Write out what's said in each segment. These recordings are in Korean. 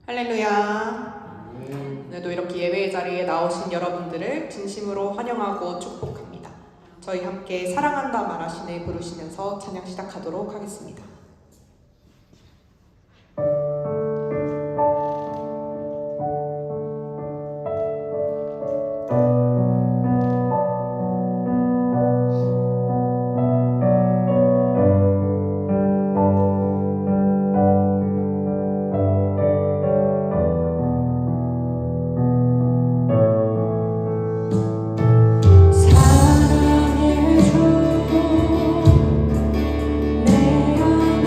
할렐루야. 오늘도 이렇게 예배의 자리에 나오신 여러분들을 진심으로 환영하고 축복합니다. 저희 함께 사랑한다 말하시네 부르시면서 찬양 시작하도록 하겠습니다. 사랑해주고 내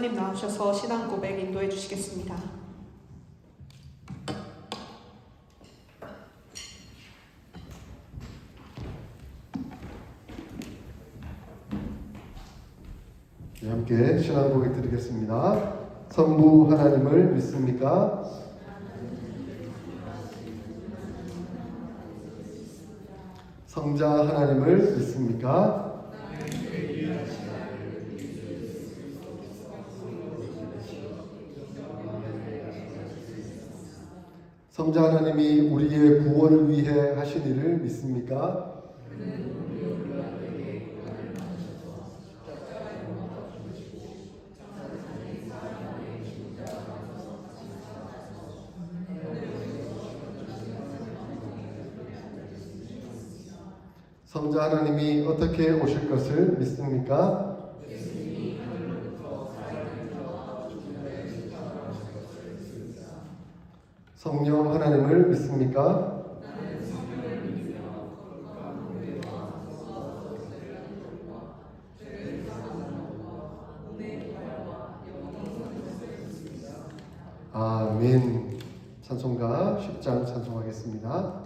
목사님 나오셔서 신앙 고백 인도해 주시겠습니다. 네, 함께 신앙 고백 드리겠습니다. 성부 하나님을 믿습니까? 성자 하나님을 믿습니까? 성자 하나님이 우리의 구원을 위해 하신 일을 믿습니까? 성자 하나님이 어떻게 오실 것을 믿습니까? 성령 하나님을 믿습니까? 아멘. 찬송가 10장 찬송하겠습니다.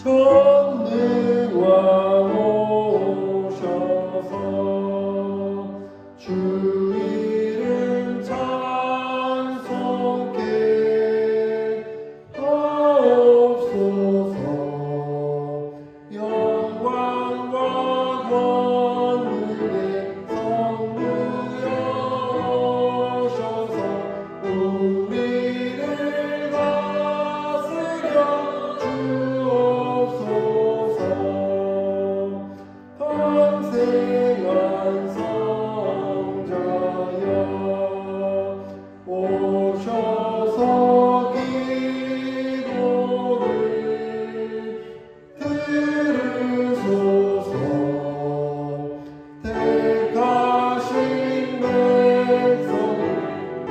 전능왕 오셔서 주 이름 찬송케 하옵소서. 영광과 권능의 성부여 오셔서 우리를 다스려 주옵소서. 평생한 성자여 오셔서 기도를 들으소서. 택하신 백성을 복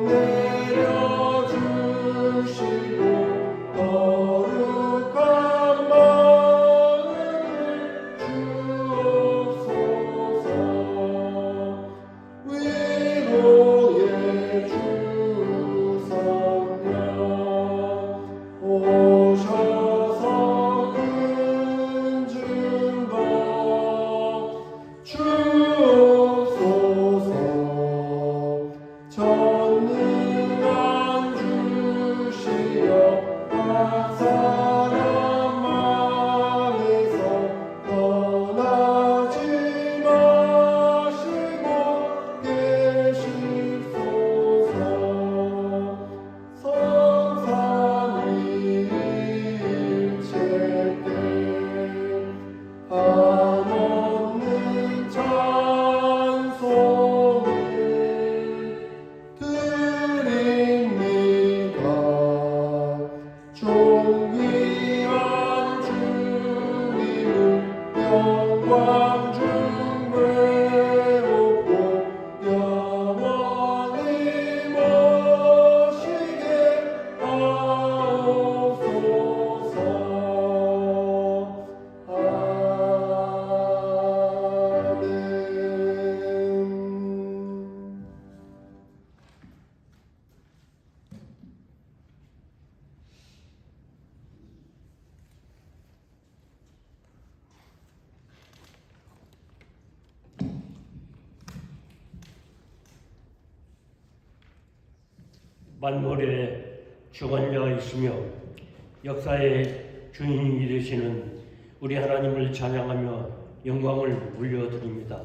내려주시고 거룩한 마음을 주옵소서. 위로의 주 성령 오셔서 큰 증거 주옵소서. 전능한 주시여 각 사람 마음에서 떠나지 마시고 계시소서. 성삼 일체께 한없는 찬송을 드립니다. 존귀한 주님을 영광 중에 높고 영원히 모시게 하옵소서. 아멘. 만물의 주관자이시며 역사의 주인이 되시는 우리 하나님을 찬양하며 영광을 물려드립니다.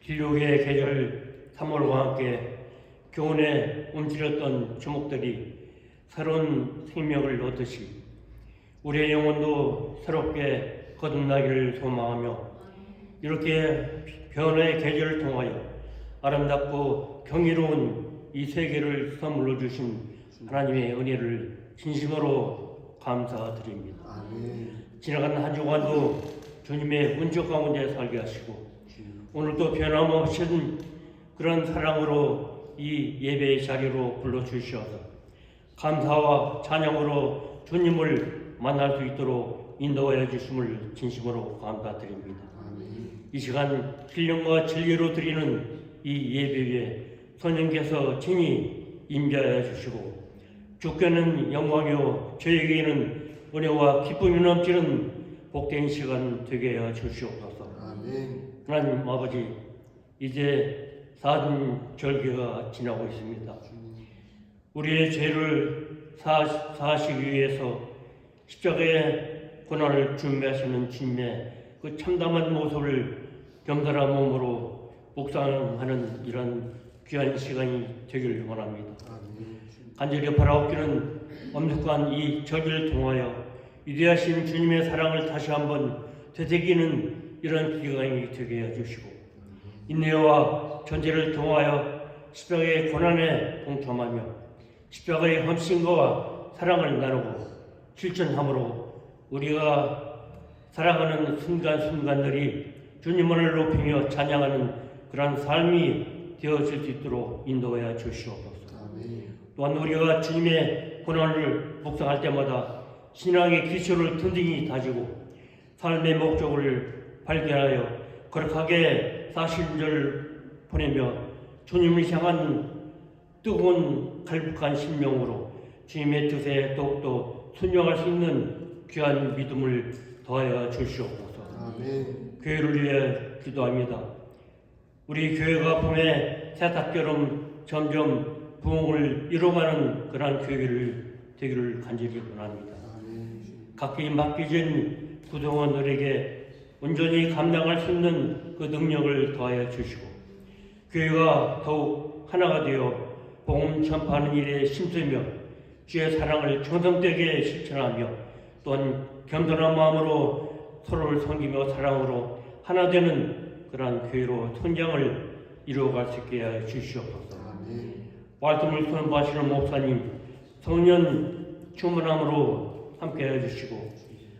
길욕의 계절 3월과 함께 교훈에 움츠렸던 주목들이 새로운 생명을 얻으시 우리의 영혼도 새롭게 거듭나기를 소망하며 이렇게 변화의 계절을 통하여 아름답고 경이로운 이 세계를 선물로 주신 하나님의 은혜를 진심으로 감사드립니다. 지나간 한 주간도 주님의 은총 가운데 살게 하시고 오늘도 변함없인 그런 사랑으로 이 예배의 자리로 불러주시어서 감사와 찬양으로 주님을 만날 수 있도록 인도하여 주심을 진심으로 감사드립니다. 이 시간 신령과 진리로 드리는 이 예배에 성령께서 친히 임재하여 주시고 주께는 영광이요 저에게는 은혜와 기쁨이 넘치는 복된 시간 되게 하여 주시옵소서. 하나님 아버지, 이제 사순절기가 지나고 있습니다. 우리의 죄를 사하시기 위해서 십자가의 고난을 준비하시는 주님의 그 참담한 모습을 겸손한 몸으로 묵상하는 이런 귀한 시간이 되기를 원합니다. 간절히 바라옵기는 엄숙한 이 절기를 통하여 위대하신 주님의 사랑을 다시 한번 되새기는 이런 기간이 되게 해주시고 인내와 전제를 통하여 십자가의 고난에 동참하며 십자가의 헌신과 사랑을 나누고 실천함으로 우리가 살아가는 순간순간들이 주님을 높이며 찬양하는 그러한 삶이 되어질 수 있도록 인도하여 주시옵소서. 또한 우리가 주님의 고난을 묵상할 때마다 신앙의 기초를 든든히 다지고 삶의 목적을 발견하여 거룩하게 사실을 보내며 주님을 향한 뜨거운 갈급한 심령으로 주님의 뜻에 더욱더 순종할 수 있는 귀한 믿음을 더하여 주시옵소서. 교회를 위해 기도합니다. 우리 교회가 봄의 새싹처럼 점점 부흥을 이뤄가는 그러한 교회를 되기를 간절히 원합니다. 각기 맡겨진 구성원들에게 온전히 감당할 수 있는 그 능력을 더하여 주시고 교회가 더욱 하나가 되어 복음 전파하는 일에 힘쓰며 주의 사랑을 정성되게 실천하며 또한 겸손한 마음으로 서로를 섬기며 사랑으로 하나 되는 그러한 교회로 성장을 이루어갈 수 있게 하여 주시옵소서. 말씀을 선포하시는 목사님 성령 충만함으로 함께해 주시고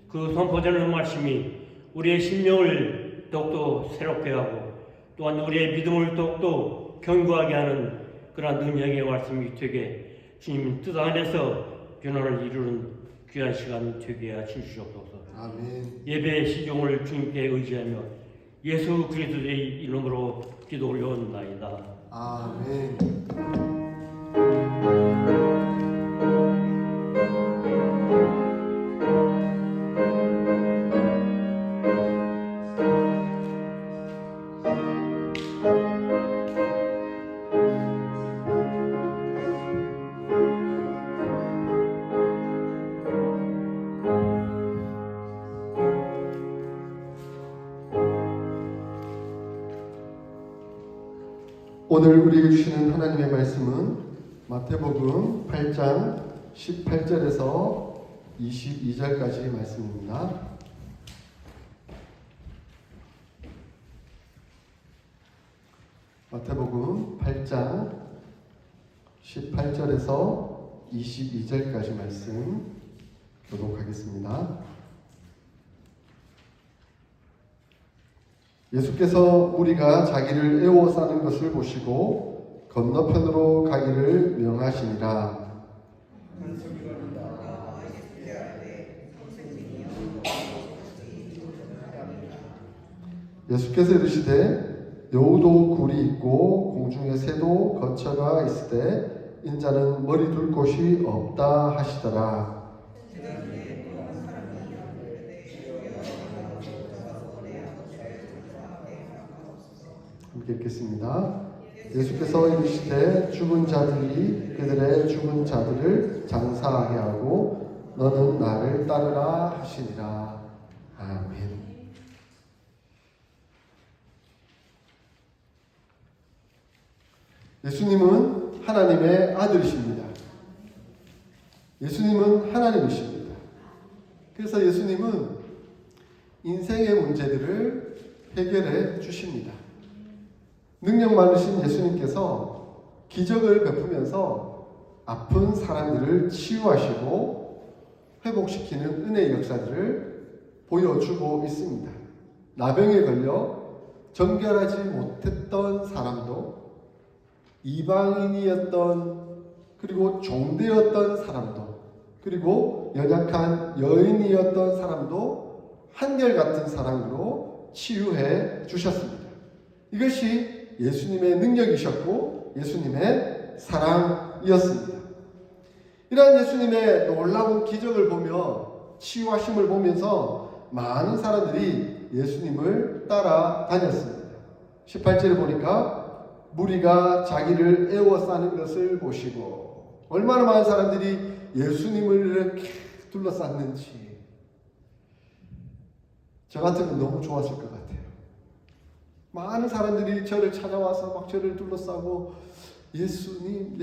그 선포되는 말씀이 우리의 심령을 더욱더 새롭게 하고 또한 우리의 믿음을 더욱더 견고하게 하는 그러한 능력의 말씀이 되게 주님 뜻 안에서 변화를 이루는 귀한 시간 되게 하여 주시옵소서. 예배의 시종을 주님께 의지하며 예수 그리스도의 이름으로 기도 올려옵나이다. 아멘. 오늘 우리에게 주시는 하나님의 말씀은 마태복음 8장 18절에서 22절까지 말씀입니다. 마태복음 8장 18절에서 22절까지 말씀 교독하겠습니다. 예수께서 우리가 자기를 애워싸는 것을 보시고 건너편으로 가기를 명하시니라. 예수께서 이르시되 여우도 굴이 있고 공중에 새도 거처가 있을 때 인자는 머리 둘 곳이 없다 하시더라. 함께 읽겠습니다. 예수께서 이르시되 죽은 자들이 그들의 죽은 자들을 장사하게 하고 너는 나를 따르라 하시니라. 아멘. 예수님은 하나님의 아들이십니다. 예수님은 하나님이십니다. 그래서 예수님은 인생의 문제들을 해결해 주십니다. 능력 많으신 예수님께서 기적을 베푸면서 아픈 사람들을 치유하시고 회복시키는 은혜의 역사들을 보여주고 있습니다. 나병에 걸려 정결하지 못했던 사람도 이방인이었던 그리고 종되었던 사람도 그리고 연약한 여인이었던 사람도 한결같은 사랑으로 치유해 주셨습니다. 이것이 예수님의 능력이셨고 예수님의 사랑이었습니다. 이러한 예수님의 놀라운 기적을 보며 치유하심을 보면서 많은 사람들이 예수님을 따라다녔습니다. 18절에 보니까 무리가 자기를 에워싸는 것을 보시고 얼마나 많은 사람들이 예수님을 이렇게 둘러쌌는지 저 같으면 너무 좋았을 것 같아요. 많은 사람들이 저를 찾아와서 막 저를 둘러싸고 예수님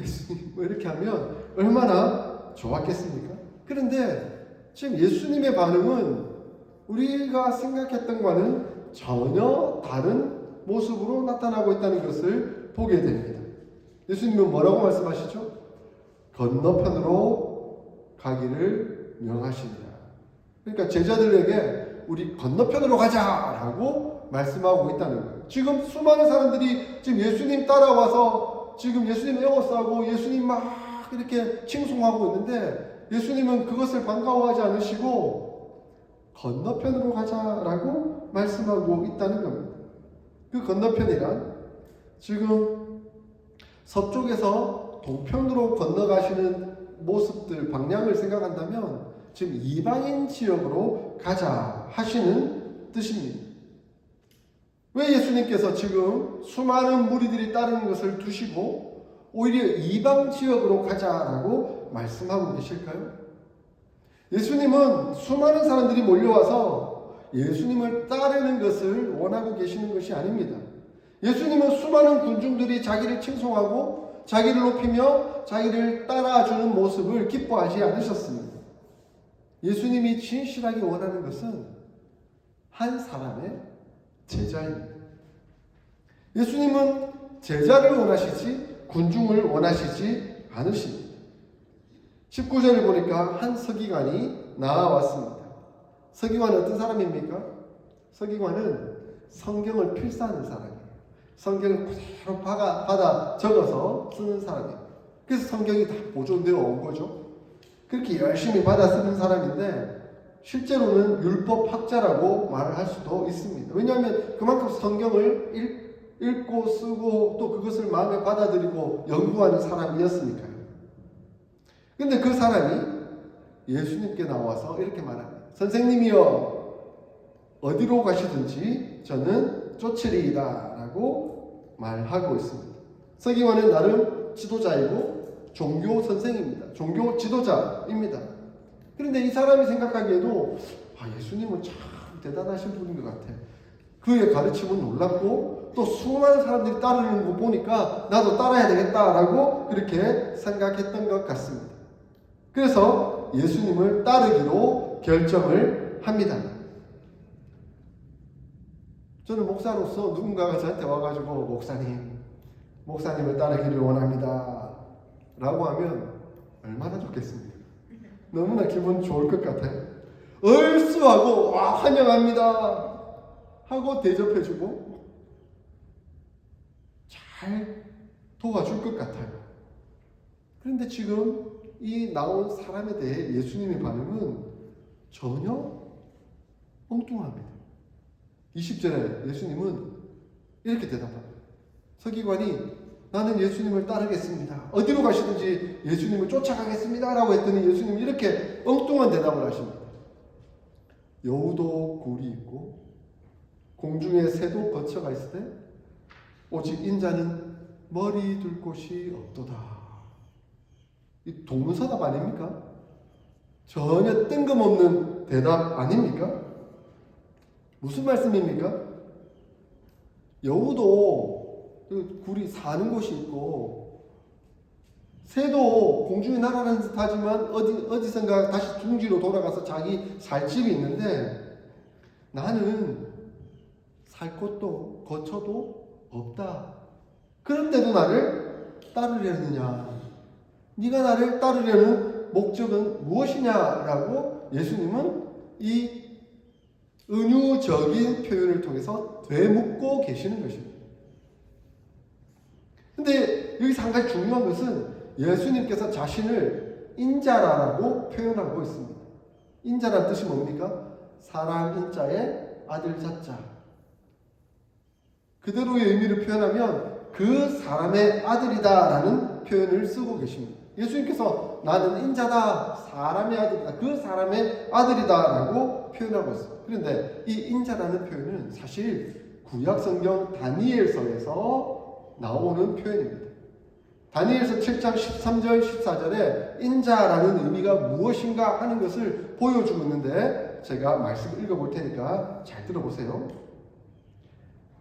뭐 이렇게 하면 얼마나 좋았겠습니까? 그런데 지금 예수님의 반응은 우리가 생각했던 것과는 전혀 다른 모습으로 나타나고 있다는 것을 보게 됩니다. 예수님은 뭐라고 말씀하시죠? 건너편으로 가기를 명하십니다. 그러니까 제자들에게 우리 건너편으로 가자라고 말씀하고 있다는 거예요. 지금 수많은 사람들이 지금 예수님 따라와서 지금 예수님 에워싸고 예수님 막 이렇게 칭송하고 있는데 예수님은 그것을 반가워하지 않으시고 건너편으로 가자라고 말씀하고 있다는 겁니다. 그 건너편이란 지금 서쪽에서 동편으로 건너가시는 모습들, 방향을 생각한다면 지금 이방인 지역으로 가자 하시는 뜻입니다. 왜 예수님께서 지금 수많은 무리들이 따르는 것을 두시고 오히려 이방 지역으로 가자라고 말씀하고 계실까요? 예수님은 수많은 사람들이 몰려와서 예수님을 따르는 것을 원하고 계시는 것이 아닙니다. 예수님은 수많은 군중들이 자기를 칭송하고 자기를 높이며 자기를 따라주는 모습을 기뻐하지 않으셨습니다. 예수님이 진실하게 원하는 것은 한 사람의 제자입니다. 예수님은 제자를 원하시지 군중을 원하시지 않으십니다. 19절을 보니까 한 서기관이 나와왔습니다. 서기관은 어떤 사람입니까? 서기관은 성경을 필사하는 사람이에요. 성경을 그대로 받아 적어서 쓰는 사람이에요. 그래서 성경이 다 보존되어 온 거죠. 그렇게 열심히 받아 쓰는 사람인데 실제로는 율법학자라고 말을 할 수도 있습니다. 왜냐하면 그만큼 성경을 읽고 쓰고 또 그것을 마음에 받아들이고 연구하는 사람이었으니까요. 근데 그 사람이 예수님께 나와서 이렇게 말합니다. 선생님이여 어디로 가시든지 저는 쫓으리이다 라고 말하고 있습니다. 서기관은 나름 지도자이고 종교 선생입니다. 종교 지도자입니다. 그런데 이 사람이 생각하기에도 예수님은 참 대단하신 분인 것 같아. 그의 가르침은 놀랍고 또 수많은 사람들이 따르는 거 보니까 나도 따라야 되겠다라고 그렇게 생각했던 것 같습니다. 그래서 예수님을 따르기로 결정을 합니다. 저는 목사로서 누군가가 저한테 와가지고 목사님을 따르기를 원합니다 라고 하면 얼마나 좋겠습니까? 너무나 기분 좋을 것 같아요. 얼쑤하고 환영합니다 하고 대접해주고 잘 도와줄 것 같아요. 그런데 지금 이 나온 사람에 대해 예수님의 반응은 전혀 엉뚱합니다. 20절에 예수님은 이렇게 대답합니다. 서기관이 나는 예수님을 따르겠습니다. 어디로 가시든지 예수님을 쫓아가겠습니다 라고 했더니 예수님이 이렇게 엉뚱한 대답을 하십니다. 여우도 굴이 있고 공중에 새도 거처가 있을 때 오직 인자는 머리 둘 곳이 없도다. 이 동문서답 아닙니까? 전혀 뜬금없는 대답 아닙니까? 무슨 말씀입니까? 여우도 굴이 사는 곳이 있고 새도 공중에 날아다니는 듯 하지만 어디선가 다시 둥지로 돌아가서 자기 살 집이 있는데 나는 살 곳도 거처도 없다. 그런데도 나를 따르려느냐? 네가 나를 따르려는 목적은 무엇이냐라고 예수님은 이 은유적인 표현을 통해서 되묻고 계시는 것입니다. 근데 여기서 한 가지 중요한 것은 예수님께서 자신을 인자라고 표현하고 있습니다. 인자란 뜻이 뭡니까? 사람 인자의 아들 자자. 그대로의 의미를 표현하면 그 사람의 아들이다라는 표현을 쓰고 계십니다. 예수님께서 나는 인자다, 사람의 아들이다, 그 사람의 아들이다라고 표현하고 있습니다. 그런데 이 인자라는 표현은 사실 구약성경 다니엘서에서 나오는 표현입니다. 다니엘서 7장 13절 14절에 인자라는 의미가 무엇인가 하는 것을 보여주고 있는데 제가 말씀을 읽어볼 테니까 잘 들어보세요.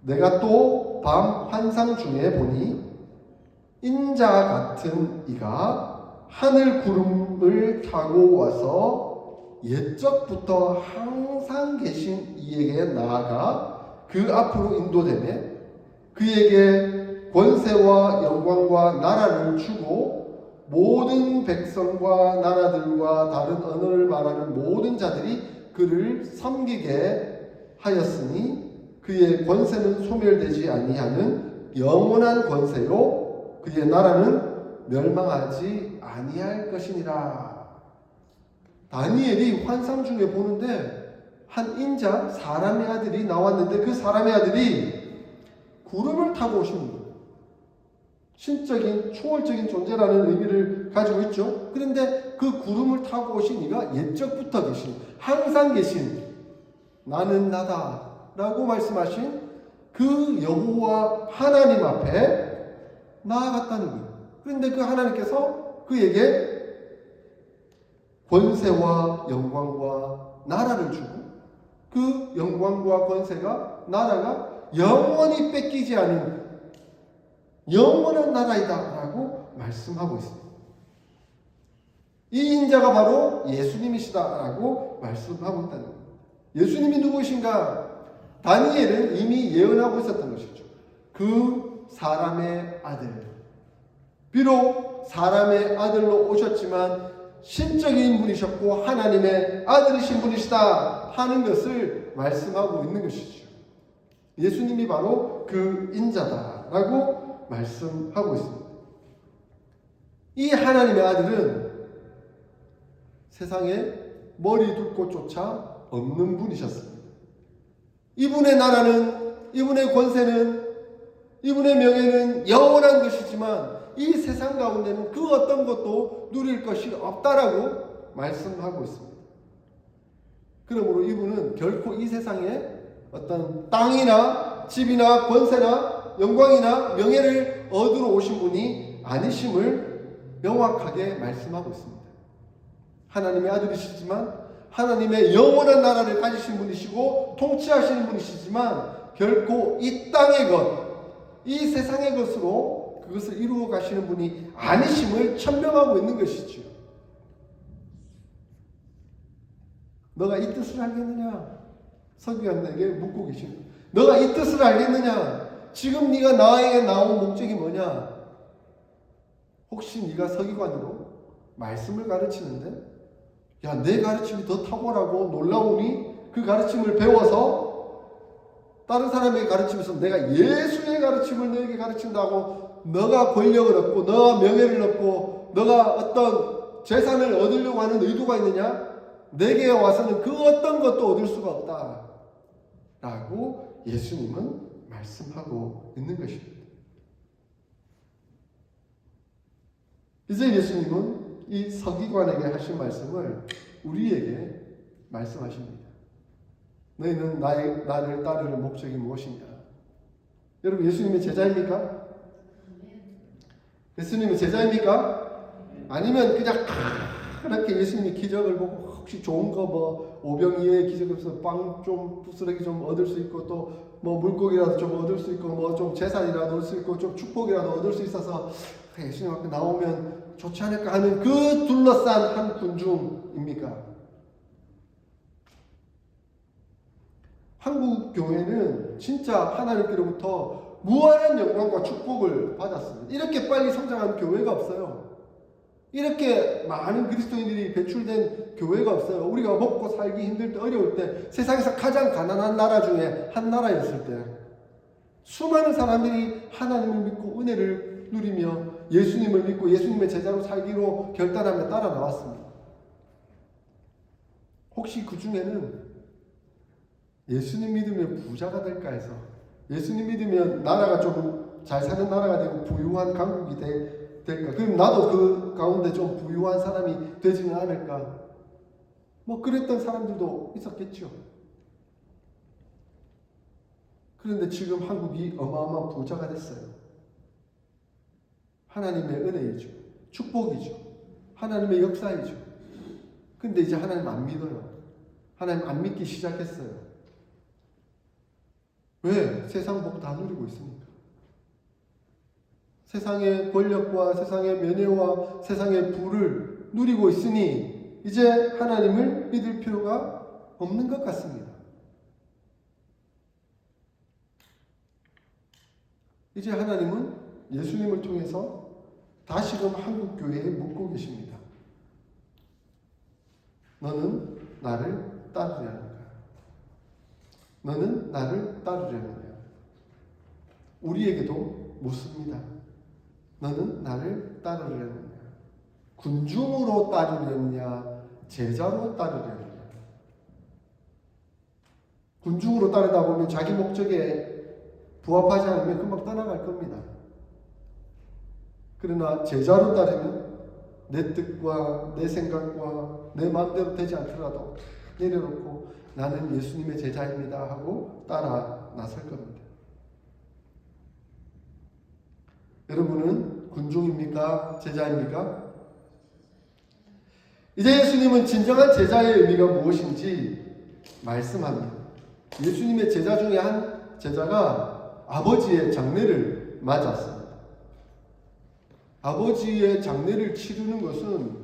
내가 또 밤 환상 중에 보니 인자 같은 이가 하늘 구름을 타고 와서 옛적부터 항상 계신 이에게 나아가 그 앞으로 인도되매 그에게 권세와 영광과 나라를 주고 모든 백성과 나라들과 다른 언어를 말하는 모든 자들이 그를 섬기게 하였으니 그의 권세는 소멸되지 아니하는 영원한 권세요 그의 나라는 멸망하지 아니할 것이니라. 다니엘이 환상 중에 보는데 한 인자 사람의 아들이 나왔는데 그 사람의 아들이 구름을 타고 오시는 거예요. 신적인 초월적인 존재라는 의미를 가지고 있죠. 그런데 그 구름을 타고 오신 이가 옛적부터 계신, 항상 계신 나는 나다 라고 말씀하신 그 여호와 하나님 앞에 나아갔다는 거예요. 그런데 그 하나님께서 그에게 권세와 영광과 나라를 주고 그 영광과 권세가 나라가 영원히 뺏기지 않은 영원한 나라이다 라고 말씀하고 있습니다. 이 인자가 바로 예수님이시다 라고 말씀하고 있다는 겁니다. 예수님이 누구신가? 다니엘은 이미 예언하고 있었던 것이죠. 그 사람의 아들. 비록 사람의 아들로 오셨지만 신적인 분이셨고 하나님의 아들이신 분이시다 하는 것을 말씀하고 있는 것이죠. 예수님이 바로 그 인자다라고 말씀하고 있습니다. 이 하나님의 아들은 세상에 머리 둘 곳조차 없는 분이셨습니다. 이분의 나라는, 이분의 권세는, 이분의 명예는 영원한 것이지만 이 세상 가운데는 그 어떤 것도 누릴 것이 없다라고 말씀하고 있습니다. 그러므로 이분은 결코 이 세상에 어떤 땅이나 집이나 권세나 영광이나 명예를 얻으러 오신 분이 아니심을 명확하게 말씀하고 있습니다. 하나님의 아들이시지만 하나님의 영원한 나라를 가지신 분이시고 통치하시는 분이시지만 결코 이 땅의 것, 이 세상의 것으로 그것을 이루어 가시는 분이 아니심을 천명하고 있는 것이죠. 너가 이 뜻을 알겠느냐? 서기관에게 묻고 계십니다. 너가 이 뜻을 알겠느냐? 지금 네가 나에게 나온 목적이 뭐냐? 혹시 네가 서기관으로 말씀을 가르치는데 야, 내 가르침이 더 탁월하고 놀라우니 그 가르침을 배워서 다른 사람에게 가르치면서 내가 예수의 가르침을 너에게 가르친다고 너가 권력을 얻고 너가 명예를 얻고 너가 어떤 재산을 얻으려고 하는 의도가 있느냐? 내게 와서는 그 어떤 것도 얻을 수가 없다 라고 예수님은 말씀하고 있는 것입니다. 이제 예수님은 이 서기관에게 하신 말씀을 우리에게 말씀하십니다. 너희는 나를 따르는 목적이 무엇이냐? 여러분 예수님의 제자입니까? 예수님의 제자입니까? 아니면 그냥 그렇게 예수님이 기적을 보고 혹시 좋은 거 뭐 오병이의 기적에서 빵 좀 부스러기 좀 얻을 수 있고 또 뭐 물고기라도 좀 얻을 수 있고 뭐 좀 재산이라도 얻을 수 있고 좀 축복이라도 얻을 수 있어서 예수님 앞에 나오면 좋지 않을까 하는 그 둘러싼 한 군중입니까? 한국 교회는 진짜 하나님께로부터 무한한 영광과 축복을 받았습니다. 이렇게 빨리 성장한 교회가 없어요. 이렇게 많은 그리스도인들이 배출된 교회가 없어요. 우리가 먹고 살기 힘들 때, 어려울 때, 세상에서 가장 가난한 나라 중에 한 나라였을 때 수많은 사람들이 하나님을 믿고 은혜를 누리며 예수님을 믿고 예수님의 제자로 살기로 결단하며 따라 나왔습니다. 혹시 그 중에는 예수님 믿으면 부자가 될까 해서, 예수님 믿으면 나라가 좀 잘 사는 나라가 되고 부유한 강국이 될까? 그럼 나도 그 가운데 좀 부유한 사람이 되지는 않을까? 뭐 그랬던 사람들도 있었겠죠. 그런데 지금 한국이 어마어마한 부자가 됐어요. 하나님의 은혜이죠. 축복이죠. 하나님의 역사이죠. 근데 이제 하나님 안 믿어요. 하나님 안 믿기 시작했어요. 왜? 세상 복 다 누리고 있으니까. 세상의 권력과 세상의 명예와 세상의 부를 누리고 있으니 이제 하나님을 믿을 필요가 없는 것 같습니다. 이제 하나님은 예수님을 통해서 다시금 한국 교회에 묻고 계십니다. 너는 나를 따르려는가? 너는 나를 따르려느냐? 우리에게도 묻습니다. 너는 나를 따르려느냐? 군중으로 따르려느냐? 제자로 따르려느냐? 군중으로 따르다 보면 자기 목적에 부합하지 않으면 금방 떠나갈 겁니다. 그러나 제자로 따르면 내 뜻과 내 생각과 내 마음대로 되지 않더라도 내려놓고 나는 예수님의 제자입니다 하고 따라 나설 겁니다. 여러분은 군중입니까? 제자입니까? 이제 예수님은 진정한 제자의 의미가 무엇인지 말씀합니다. 예수님의 제자 중에 한 제자가 아버지의 장례를 맞았습니다. 아버지의 장례를 치르는 것은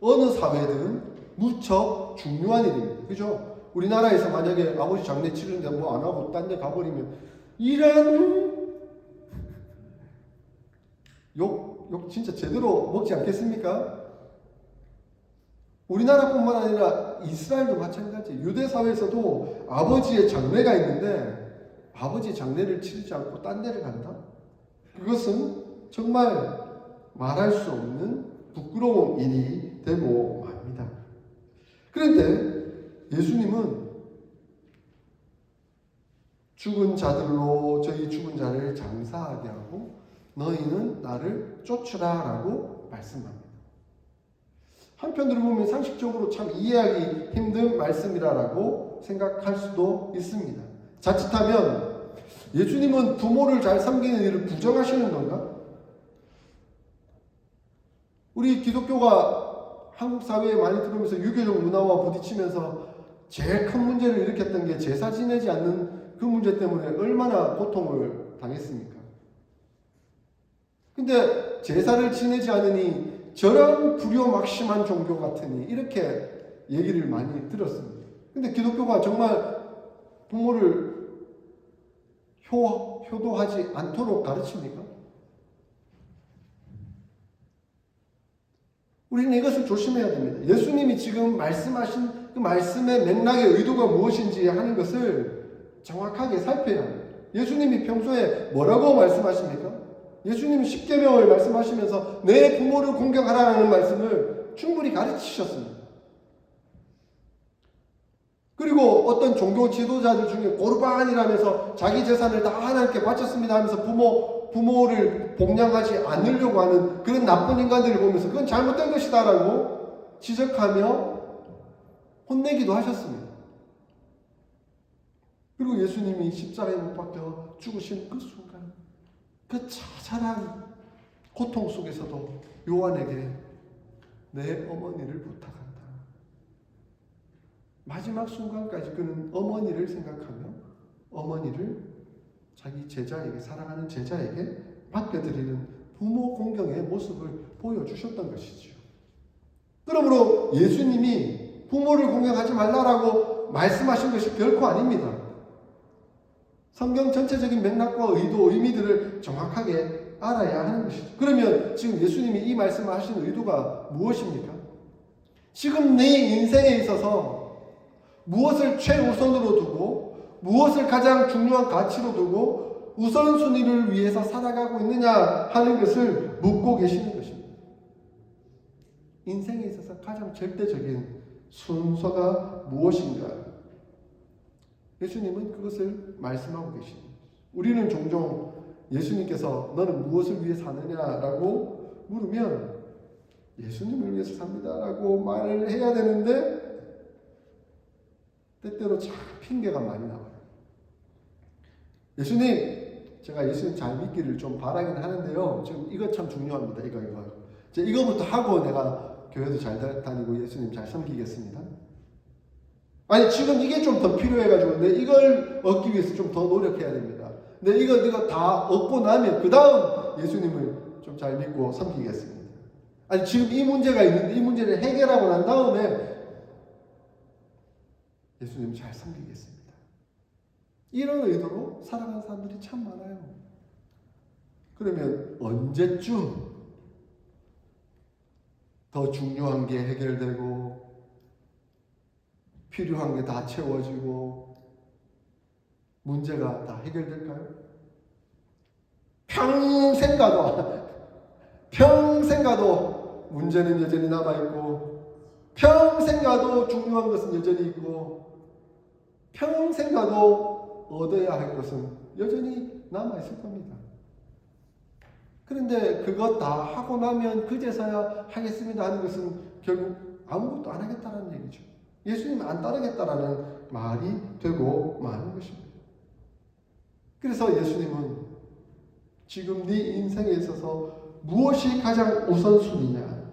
어느 사회든 무척 중요한 일입니다. 그죠? 우리나라에서 만약에 아버지 장례 치르는데 뭐 안 하고 딴 데 가버리면 이런 욕 진짜 제대로 먹지 않겠습니까? 우리나라뿐만 아니라 이스라엘도 마찬가지. 유대 사회에서도 아버지의 장례가 있는데 아버지 장례를 치르지 않고 딴 데를 간다? 그것은 정말 말할 수 없는 부끄러운 일이 되고 맙니다. 그런데 예수님은 죽은 자들로 저희 죽은 자를 장사하게 하고 너희는 나를 쫓으라 라고 말씀합니다. 한편으로 보면 상식적으로 참 이해하기 힘든 말씀이라고 생각할 수도 있습니다. 자칫하면 예수님은 부모를 잘 섬기는 일을 부정하시는 건가? 우리 기독교가 한국 사회에 많이 들어오면서 유교적 문화와 부딪히면서 제일 큰 문제를 일으켰던 게 제사 지내지 않는 그 문제 때문에 얼마나 고통을 당했습니까? 근데 제사를 지내지 않으니 저런 불효막심한 종교 같으니 이렇게 얘기를 많이 들었습니다. 근데 기독교가 정말 부모를 효도하지 않도록 가르칩니까? 우리는 이것을 조심해야 됩니다. 예수님이 지금 말씀하신 그 말씀의 맥락의 의도가 무엇인지 하는 것을 정확하게 살펴야 합니다. 예수님이 평소에 뭐라고 말씀하십니까? 예수님은 십계명을 말씀하시면서 내 부모를 공경하라는 말씀을 충분히 가르치셨습니다. 그리고 어떤 종교 지도자들 중에 고르반이라면서 자기 재산을 다 하나님께 바쳤습니다 하면서 부모를 복양하지 않으려고 하는 그런 나쁜 인간들을 보면서 그건 잘못된 것이다라고 지적하며 혼내기도 하셨습니다. 그리고 예수님이 십자가에 못 박혀 죽으신 그 순간 그 처절한 고통 속에서도 요한에게 내 어머니를 부탁한다. 마지막 순간까지 그는 어머니를 생각하며 어머니를 자기 제자에게, 사랑하는 제자에게 맡겨드리는 부모 공경의 모습을 보여주셨던 것이지요. 그러므로 예수님이 부모를 공경하지 말라라고 말씀하신 것이 결코 아닙니다. 성경 전체적인 맥락과 의도, 의미들을 정확하게 알아야 하는 것이죠. 그러면 지금 예수님이 이 말씀을 하신 의도가 무엇입니까? 지금 내 인생에 있어서 무엇을 최우선으로 두고 무엇을 가장 중요한 가치로 두고 우선순위를 위해서 살아가고 있느냐 하는 것을 묻고 계시는 것입니다. 인생에 있어서 가장 절대적인 순서가 무엇인가? 예수님은 그것을 말씀하고 계십니다. 우리는 종종 예수님께서 너는 무엇을 위해 사느냐라고 물으면 예수님을 위해서 삽니다라고 말을 해야 되는데 때때로 참 핑계가 많이 나와요. 예수님, 제가 예수님 잘 믿기를 좀 바라긴 하는데요. 지금 이거 참 중요합니다. 이거. 이거부터 하고 내가 교회도 잘 다니고 예수님 잘 섬기겠습니다. 아니 지금 이게 좀 더 필요해가지고 근데 이걸 얻기 위해서 좀 더 노력해야 됩니다. 근데 이거 다 얻고 나면 그 다음 예수님을 좀 잘 믿고 섬기겠습니다. 아니 지금 이 문제가 있는데 이 문제를 해결하고 난 다음에 예수님 잘 섬기겠습니다. 이런 의도로 살아가는 사람들이 참 많아요. 그러면 언제쯤 더 중요한 게 해결되고 필요한 게 다 채워지고 문제가 다 해결될까요? 평생 가도 문제는 여전히 남아있고 평생 가도 중요한 것은 여전히 있고 평생 가도 얻어야 할 것은 여전히 남아있을 겁니다. 그런데 그것 다 하고 나면 그제서야 하겠습니다 하는 것은 결국 아무것도 안 하겠다는 얘기죠. 예수님 안 따르겠다라는 말이 되고 마는 것입니다. 그래서 예수님은 지금 네 인생에 있어서 무엇이 가장 우선순위냐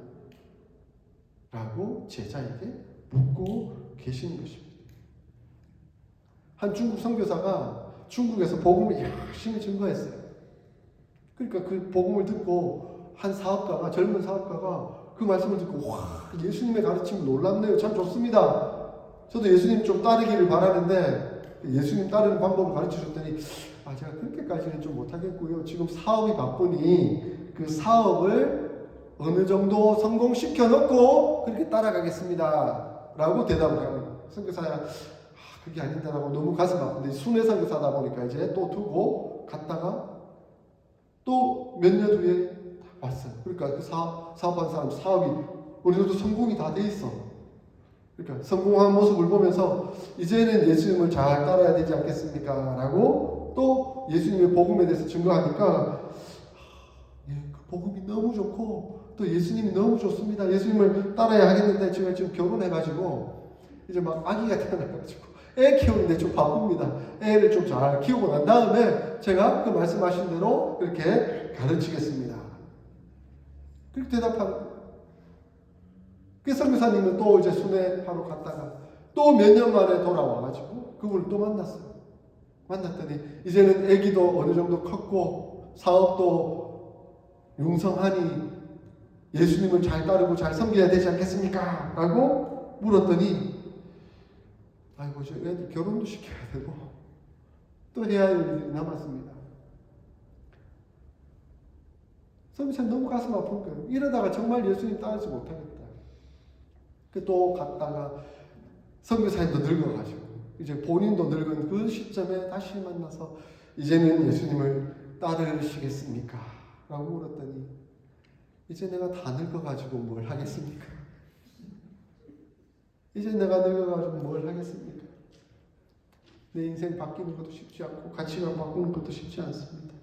라고 제자에게 묻고 계시는 것입니다. 한 중국 선교사가 중국에서 복음을 열심히 증거했어요. 그러니까 그 복음을 듣고 한 사업가가, 젊은 사업가가 그 말씀을 듣고 와, 예수님의 가르침이 놀랍네요. 참 좋습니다. 저도 예수님 좀 따르기를 바라는데 예수님 따르는 방법을 가르쳐 줬더니 제가 그렇게까지는 좀 못하겠고요. 지금 사업이 바쁘니 그 사업을 어느 정도 성공시켜 놓고 그렇게 따라가겠습니다. 라고 대답을 하는 거예요. 선교사야 그게 아닌다라고 너무 가슴 아픈데 순회 선교사다 보니까 이제 또 두고 갔다가 또 몇 년 후에 왔어요. 그러니까 그 사업한 사람 사업이 어느 정도 성공이 다 돼 있어. 그러니까 성공한 모습을 보면서 이제는 예수님을 잘 따라야 되지 않겠습니까? 라고 또 예수님의 복음에 대해서 증거하니까 그 복음이 너무 좋고 또 예수님이 너무 좋습니다. 예수님을 따라야 하겠는데 제가 지금 결혼해가지고 이제 막 아기가 태어나가지고 애 키우는데 좀 바쁩니다. 애를 좀 잘 키우고 난 다음에 제가 그 말씀하신 대로 그렇게 가르치겠습니다. 그렇게 대답하는 거예요. 그 선교사님은 또 이제 순회하러 갔다가 또 몇 년 만에 돌아와가지고 그분을 또 만났어요. 만났더니 이제는 애기도 어느 정도 컸고 사업도 융성하니 예수님을 잘 따르고 잘 섬겨야 되지 않겠습니까? 라고 물었더니 아이고 저 애들 결혼도 시켜야 되고 또 해야 할 일이 남았습니다. 선교사님 너무 가슴 아픈 거예요. 이러다가 정말 예수님 따르지 못하겠다. 또 갔다가 선교사님도 늙어가지고 이제 본인도 늙은 그 시점에 다시 만나서 이제는 예수님을 따르시겠습니까? 라고 물었더니 이제 내가 다 늙어가지고 뭘 하겠습니까? 이제 내가 늙어가지고 뭘 하겠습니까? 내 인생 바뀌는 것도 쉽지 않고 가치관 바꾸는 것도 쉽지 않습니다.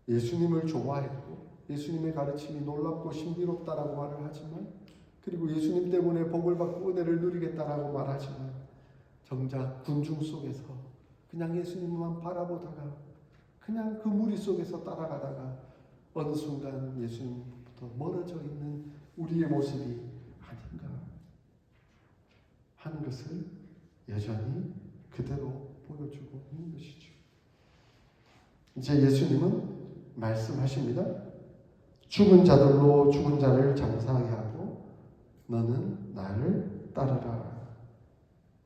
예수님을 좋아했고 예수님의 가르침이 놀랍고 신비롭다라고 말을 하지만 그리고 예수님 때문에 복을 받고 은혜를 누리겠다라고 말하지만 정작 군중 속에서 그냥 예수님만 바라보다가 그냥 그 무리 속에서 따라가다가 어느 순간 예수님부터 멀어져 있는 우리의 모습이 아닌가 하는 것을 여전히 그대로 보여주고 있는 것이죠. 이제 예수님은 말씀하십니다. 죽은 자들로 죽은 자를 장사하게 하고 너는 나를 따르라.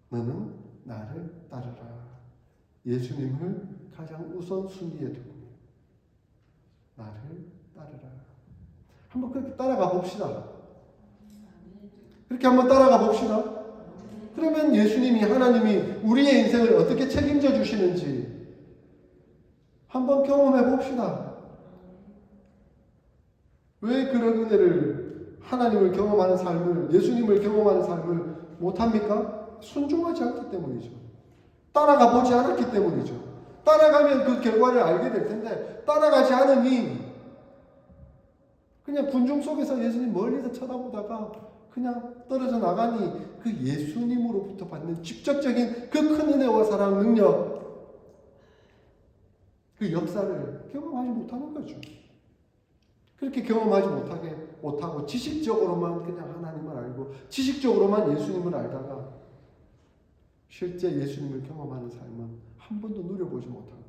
너는 나를 따르라. 예수님을 가장 우선순위에 두고 나를 따르라. 한번 그렇게 따라가 봅시다. 그렇게 한번 따라가 봅시다. 그러면 예수님이 하나님이 우리의 인생을 어떻게 책임져 주시는지 한번 경험해 봅시다. 왜 그런 은혜를, 하나님을 경험하는 삶을, 예수님을 경험하는 삶을 못합니까? 순종하지 않기 때문이죠. 따라가 보지 않았기 때문이죠. 따라가면 그 결과를 알게 될 텐데 따라가지 않으니 그냥 군중 속에서 예수님 멀리서 쳐다보다가 그냥 떨어져 나가니 그 예수님으로부터 받는 직접적인 그 큰 은혜와 사랑, 능력, 그 역사를 경험하지 못하는 거죠. 그렇게 경험하지 못하고 지식적으로만 그냥 하나님을 알고 지식적으로만 예수님을 알다가 실제 예수님을 경험하는 삶은 한 번도 누려보지 못하고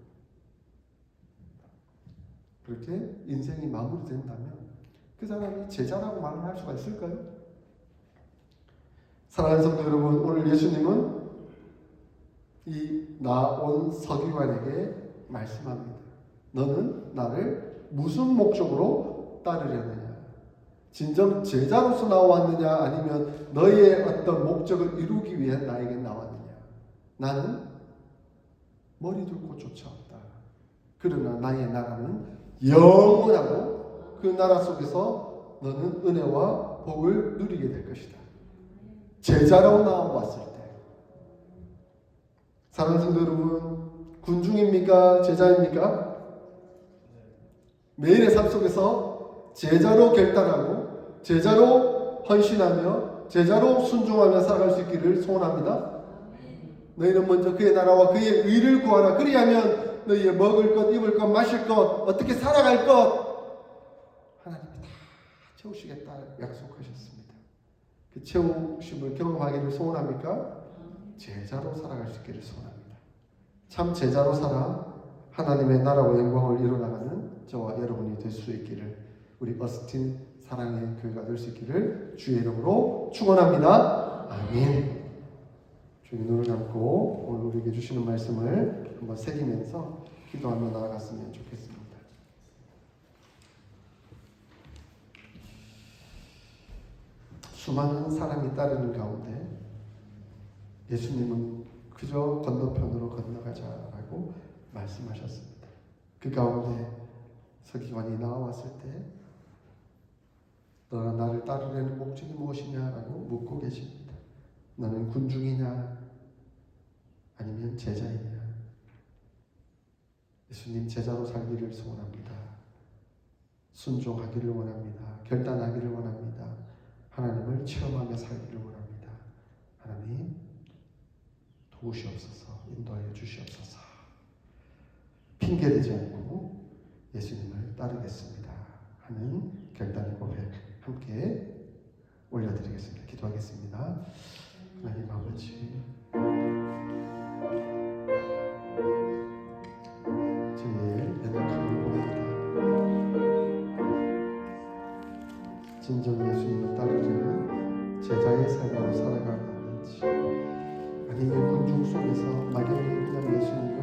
그렇게 인생이 마무리된다면 그 사람이 제자라고 말을 할 수가 있을까요? 사랑하는 성도 여러분, 오늘 예수님은 이 나온 서기관에게 말씀합니다. 너는 나를 무슨 목적으로 따르려느냐? 진정 제자로서 나왔느냐? 아니면 너의 어떤 목적을 이루기 위해 나에게 나왔느냐? 나는 머리 둘 곳 쫓아왔다. 그러나 나의 나라는 영원하고 그 나라 속에서 너는 은혜와 복을 누리게 될 것이다. 제자로 나왔을 때. 사랑하는 성도 여러분, 군중입니까? 제자입니까? 매일의 삶 속에서 제자로 결단하고 제자로 헌신하며 제자로 순종하며 살아갈 수 있기를 소원합니다. 너희는 먼저 그의 나라와 그의 의를 구하라. 그리하면 너희의 먹을 것, 입을 것, 마실 것, 어떻게 살아갈 것 하나님이 다 채우시겠다 약속하셨습니다. 그 채우심을 경험하기를 소원합니까? 제자로 살아갈 수 있기를 소원합니다. 참 제자로 살아 하나님의 나라와 영광을 이루어나가는 저와 여러분이 될 수 있기를, 우리 어스틴 사랑의 교회가 될 수 있기를 주의 이름으로 축원합니다. 아멘. 주님 눈을 감고 오늘 우리에게 주시는 말씀을 한번 새기면서 기도하며 나아갔으면 좋겠습니다. 수많은 사람이 따르는 가운데 예수님은 그저 건너편으로 건너가자라고 말씀하셨습니다. 그 가운데 서기관이 나왔을 때 너가 나를 따르려는 목적이 무엇이냐라고 묻고 계십니다. 너는 군중이냐 아니면 제자이냐? 예수님 제자로 살기를 소원합니다. 순종하기를 원합니다. 결단하기를 원합니다. 하나님을 체험하며 살기를 원합니다. 하나님 도우시옵소서, 인도하여 주시옵소서. 핑계대지 않고 예수님을 따르겠습니다 하는 결단의 고백 함께 올려드리겠습니다. 기도하겠습니다. 하나님 아버지, 주의 연약함을 봅니다. 진정 예수님을 따르려는 제자의 삶으로 살아가고 있는지, 아니면 군중 속에서 막연히 그냥 예수님을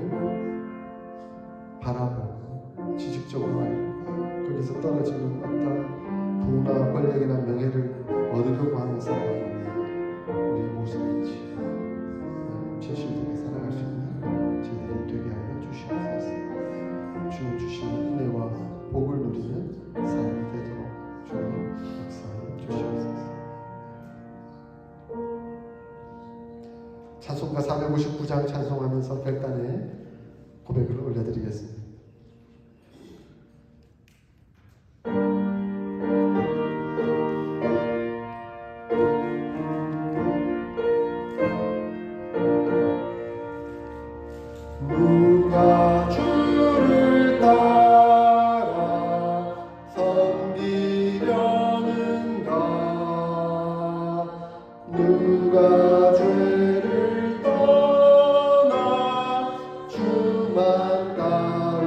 바라보고 지식적으로 알고 거기서 떨어지는 어떤 부나 권력이나 명예를 얻으려고 하는 살아가는 우리의 모습인지 진실되게 살아갈 수 있는 저희들이 되게 하여 주시옵소서. 주님 주시는 은혜와 복을 누리는 삶이 되도록 주님 역사해 주시옵소서. 찬송가 459장 찬송하면서 결단의 고백을 올려드리겠습니다. 누가 주를 따라 섬기려는가? 누가 죄를 떠나 주만 따라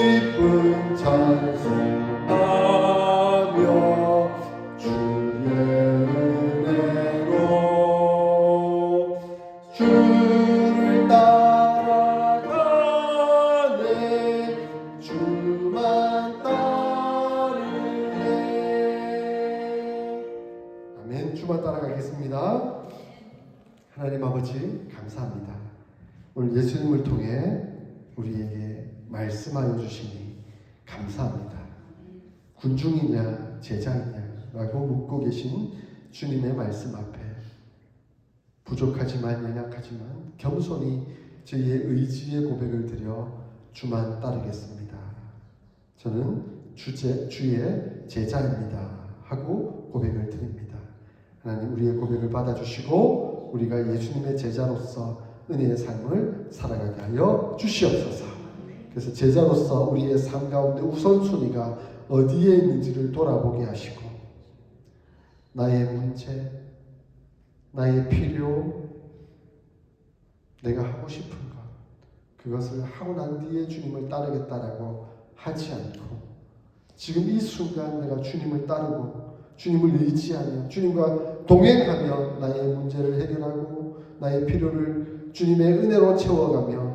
기쁜 찬송하며 주의 은혜로 주를 따라가네 주만 따르네. 아멘. 주만 따라가겠습니다. 하나님 아버지 감사합니다. 오늘 예수님을 통해 우리에게 말씀하여 주시니 감사합니다. 군중이냐 제자이냐라고 묻고 계신 주님의 말씀 앞에 부족하지만 연약하지만 겸손히 저희의 의지의 고백을 드려 주만 따르겠습니다. 저는 주의 제자입니다 하고 고백을 드립니다. 하나님 우리의 고백을 받아주시고 우리가 예수님의 제자로서 은혜의 삶을 살아가게 하여 주시옵소서. 그래서 제자로서 우리의 삶 가운데 우선순위가 어디에 있는지를 돌아보게 하시고 나의 문제, 나의 필요, 내가 하고 싶은 것 그것을 하고 난 뒤에 주님을 따르겠다라고 하지 않고 지금 이 순간 내가 주님을 따르고 주님을 의지하며 주님과 동행하며 나의 문제를 해결하고 나의 필요를 주님의 은혜로 채워가며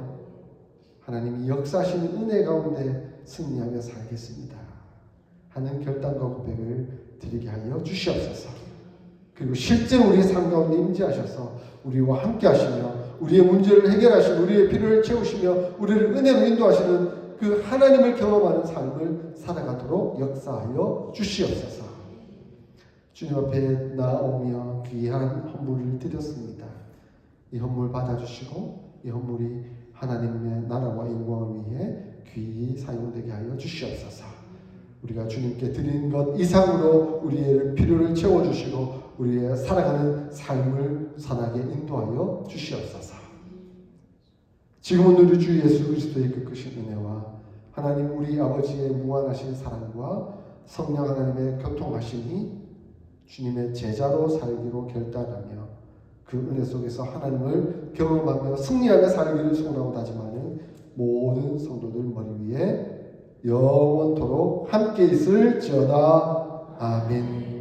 하나님이 역사하시는 은혜 가운데 승리하며 살겠습니다 하는 결단과 고백을 드리게 하여 주시옵소서. 그리고 실제로 우리의 삶 가운데 임재하셔서 우리와 함께 하시며 우리의 문제를 해결하시고 우리의 필요를 채우시며 우리를 은혜로 인도하시는 그 하나님을 경험하는 삶을 살아가도록 역사하여 주시옵소서. 주님 앞에 나오며 귀한 헌물을 드렸습니다. 이 헌물 받아주시고 이 헌물이 하나님의 나라와 영광을 위해 귀히 사용되게 하여 주시옵소서. 우리가 주님께 드리는 것 이상으로 우리의 필요를 채워주시고 우리의 살아가는 삶을 선하게 인도하여 주시옵소서. 지금은 우리 주 예수 그리스도의 그 크신 은혜와 하나님 우리 아버지의 무한하신 사랑과 성령 하나님의 교통하심이 주님의 제자로 살기로 결단하며 그 은혜 속에서 하나님을 경험하며 승리하며 살기를 소원하고 다짐하는 모든 성도들 머리 위에 영원토록 함께 있을지어다. 아멘.